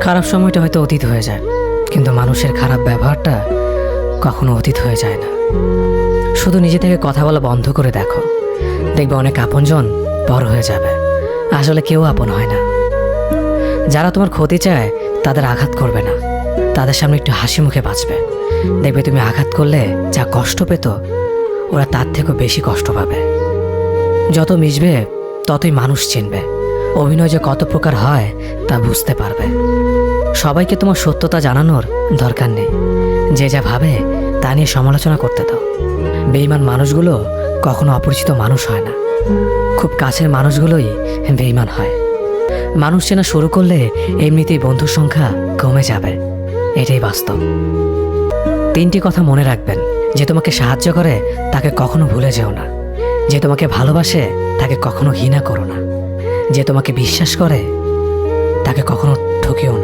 খারাপ সময়টা হয়তো অতীত হয়ে যায়, কিন্তু মানুষের খারাপ ব্যবহারটা কখনো অতীত হয়ে যায় না। শুধু নিজে থেকে কথা বলা বন্ধ করে দেখো, দেখবে অনেক আপনজন পর হয়ে যাবে। আসলে কেউ আপন হয় না। যারা তোমার ক্ষতি চায় তাদের আঘাত করবে না, তাদের সামনে একটু হাসি মুখে বাঁচবে। দেখবে তুমি আঘাত করলে যা কষ্ট পেত, ওরা তার থেকেও বেশি কষ্ট পাবে। যত মিশবে ততই মানুষ চিনবে, অভিনয় যে কত প্রকার হয় তা বুঝতে পারবে। সবাইকে তোমার সত্যতা জানানোর দরকার নেই, যে যা ভাবে তা নিয়ে সমালোচনা করতে দাও। বেঈমান মানুষগুলো কখনো অপরিচিত মানুষ হয় না, খুব কাছের মানুষগুলোই বেঈমান হয়। মানুষ চেনা শুরু করলে এমনিতেই বন্ধুর সংখ্যা কমে যাবে, এটাই বাস্তব। 3টি কথা মনে রাখবেন: যে তোমাকে সাহায্য করে তাকে কখনো ভুলে যেও না, যে তোমাকে ভালোবাসে তাকে কখনো ঘৃণা করো না, যে তোমাকে বিশ্বাস করে তাকে কখনো ঠকিও না।